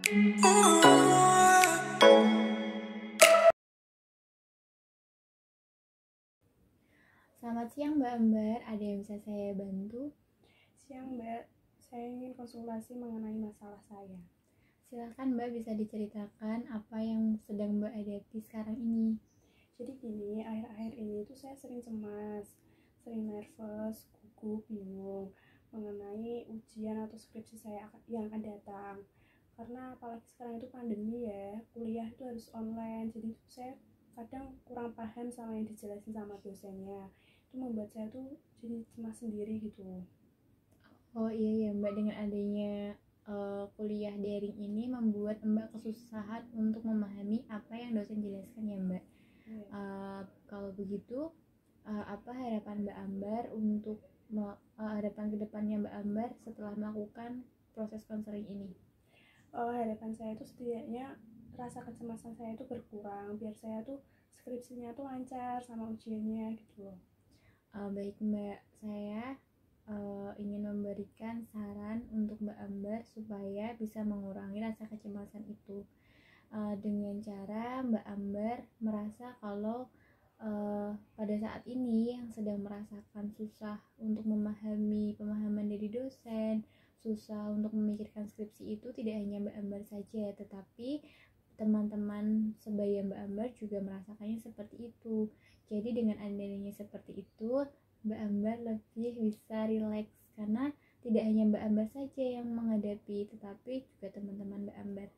Selamat siang Mbak Ambar, ada yang bisa saya bantu? Siang Mbak, saya ingin konsultasi mengenai masalah saya. Silahkan Mbak, bisa diceritakan apa yang sedang Mbak hadapi sekarang ini. Jadi gini, akhir-akhir ini tuh saya sering cemas, sering nervous, gugup, bingung mengenai ujian atau skripsi saya yang akan datang. Karena apalagi sekarang itu pandemi ya, kuliah itu harus online, jadi saya kadang kurang paham sama yang dijelasin sama dosennya. Itu membuat saya tuh jadi cemas sendiri gitu. Oh iya ya Mbak, dengan adanya kuliah daring ini membuat Mbak kesusahan untuk memahami apa yang dosen jelaskan ya Mbak. Kalau begitu, apa harapan Mbak Ambar untuk harapan kedepannya Mbak Ambar setelah melakukan proses konseling ini? Harapan saya itu setidaknya rasa kecemasan saya itu berkurang biar saya tuh skripsinya tuh lancar sama ujiannya gitu loh. Baik Mbak, saya ingin memberikan saran untuk Mbak Ambar supaya bisa mengurangi rasa kecemasan itu dengan cara Mbak Ambar merasa kalau pada saat ini yang sedang merasakan susah untuk memahami pemahaman dari dosen, susah untuk memikirkan skripsi itu tidak hanya Mbak Ambar saja, tetapi teman-teman sebaya Mbak Ambar juga merasakannya seperti itu. Jadi dengan adanya seperti itu, Mbak Ambar lebih bisa rileks karena tidak hanya Mbak Ambar saja yang menghadapi, tetapi juga teman-teman Mbak Ambar.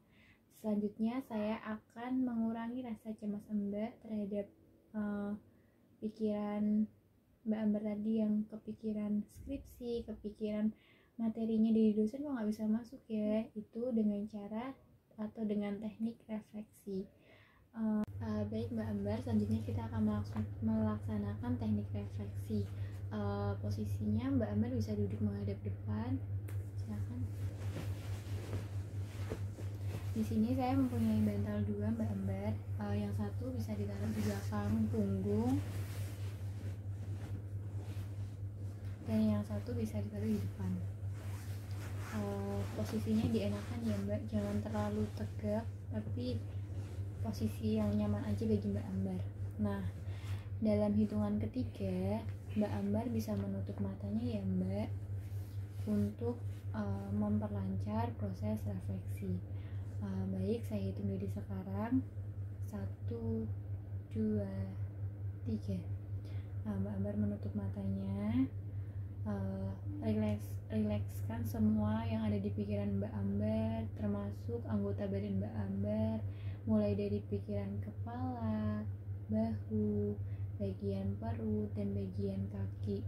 Selanjutnya saya akan mengurangi rasa cemas Mbak terhadap pikiran Mbak Ambar tadi yang kepikiran skripsi, kepikiran materinya dari dosen kok nggak bisa masuk ya, itu dengan cara atau dengan teknik refleksi. Baik Mbak Ambar, selanjutnya kita akan melaksanakan teknik refleksi. Posisinya Mbak Ambar bisa duduk menghadap depan, silakan. Di sini saya mempunyai bantal dua Mbak Ambar, yang satu bisa ditaruh di belakang punggung dan yang satu bisa ditaruh di depan. Posisinya dienakan ya Mbak, jangan terlalu tegak tapi posisi yang nyaman aja bagi Mbak Ambar. Nah, dalam hitungan ketiga Mbak Ambar bisa menutup matanya ya Mbak untuk memperlancar proses refleksi. Baik, saya hitung dari sekarang 1, 2, 3. Mbak Ambar menutup matanya, rilekskan semua yang ada di pikiran Mbak Ambar, termasuk anggota badan Mbak Ambar, mulai dari pikiran kepala, bahu, bagian perut, dan bagian kaki.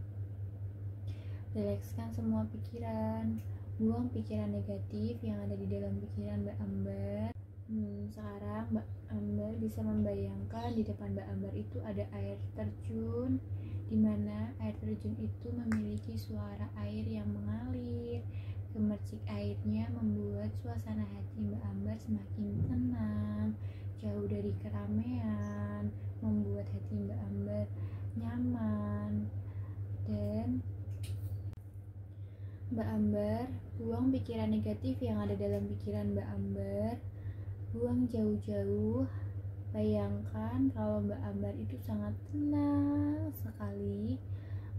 Rilekskan semua pikiran, buang pikiran negatif yang ada di dalam pikiran Mbak Ambar. Sekarang Mbak Ambar bisa membayangkan di depan Mbak Ambar itu ada air terjun, di mana air terjun itu memiliki suara air yang mengalir. Gemercik airnya membuat suasana hati Mbak Ambar semakin tenang, jauh dari keramaian, membuat hati Mbak Ambar nyaman. Dan Mbak Ambar buang pikiran negatif yang ada dalam pikiran Mbak Ambar, buang jauh-jauh. Bayangkan kalau Mbak Ambar itu sangat tenang sekali.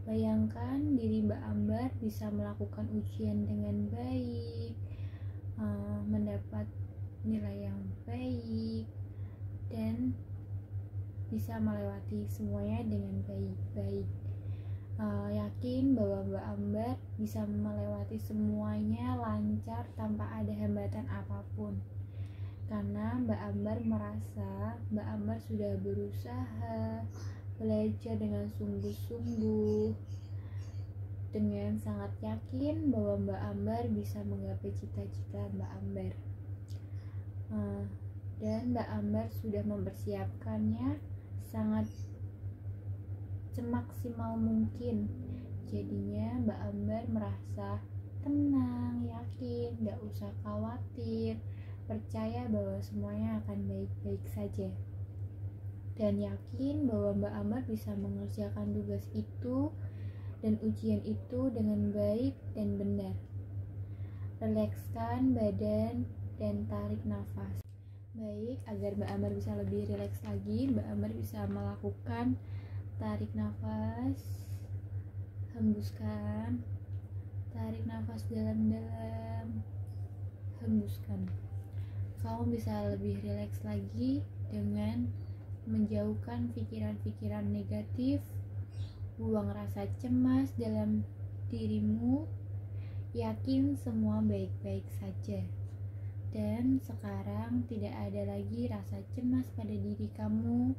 Bayangkan diri Mbak Ambar bisa melakukan ujian dengan baik, mendapat nilai yang baik, dan bisa melewati semuanya dengan baik-baik. Yakin bahwa Mbak Ambar bisa melewati semuanya lancar tanpa ada hambatan apapun. Karena Mbak Ambar merasa Mbak Ambar sudah berusaha belajar dengan sungguh-sungguh, dengan sangat yakin bahwa Mbak Ambar bisa menggapai cita-cita Mbak Ambar. Dan Mbak Ambar sudah mempersiapkannya sangat semaksimal mungkin. Jadinya Mbak Ambar merasa tenang, yakin, gak usah khawatir, percaya bahwa semuanya akan baik-baik saja, dan yakin bahwa Mbak Ambar bisa mengerjakan tugas itu dan ujian itu dengan baik dan benar. Rilekskan badan dan tarik nafas. Baik, agar Mbak Ambar bisa lebih rileks lagi, Mbak Ambar bisa melakukan tarik nafas, hembuskan, tarik nafas dalam-dalam, hembuskan. Kamu bisa lebih rileks lagi dengan menjauhkan pikiran-pikiran negatif, buang rasa cemas dalam dirimu, yakin semua baik-baik saja. Dan sekarang tidak ada lagi rasa cemas pada diri kamu.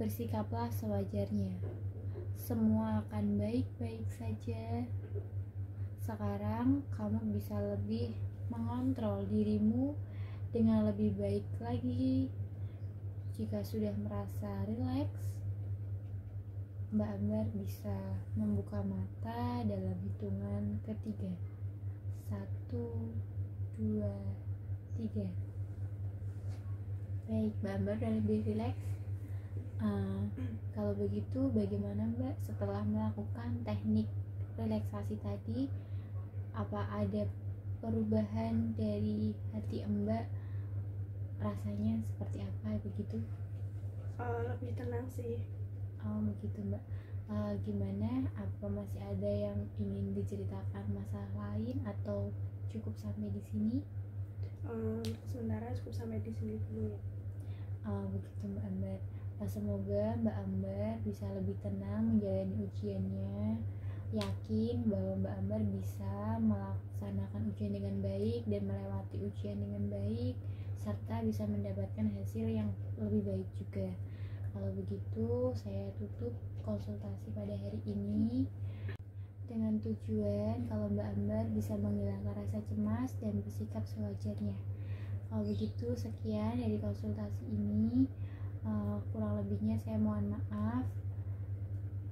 Bersikaplah sewajarnya. Semua akan baik-baik saja. Sekarang kamu bisa lebih mengontrol dirimu dengan lebih baik lagi. Jika sudah merasa rileks, Mbak Ambar bisa membuka mata dalam hitungan ketiga. 1, 2, 3. Baik, Mbak Ambar udah lebih rileks. Kalau begitu bagaimana Mbak setelah melakukan teknik relaksasi tadi? Apa ada perubahan dari hati Mbak? Rasanya seperti apa begitu? Lebih tenang sih. Begitu Mbak. Gimana? Apa masih ada yang ingin diceritakan masalah lain atau cukup sampai di sini? Sementara cukup sampai di sini dulu ya. Begitu Mbak Ambar. Semoga Mbak Ambar bisa lebih tenang menjalani ujiannya. Yakin bahwa Mbak Ambar bisa melaksanakan ujian dengan baik dan melewati ujian dengan baik, serta bisa mendapatkan hasil yang lebih baik juga. Kalau begitu, saya tutup konsultasi pada hari ini dengan tujuan kalau Mbak Ambar bisa menghilangkan rasa cemas dan bersikap sewajarnya. Kalau begitu, sekian dari konsultasi ini. Kurang lebihnya saya mohon maaf.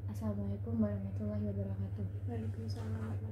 Assalamualaikum warahmatullahi wabarakatuh. Waalaikumsalam.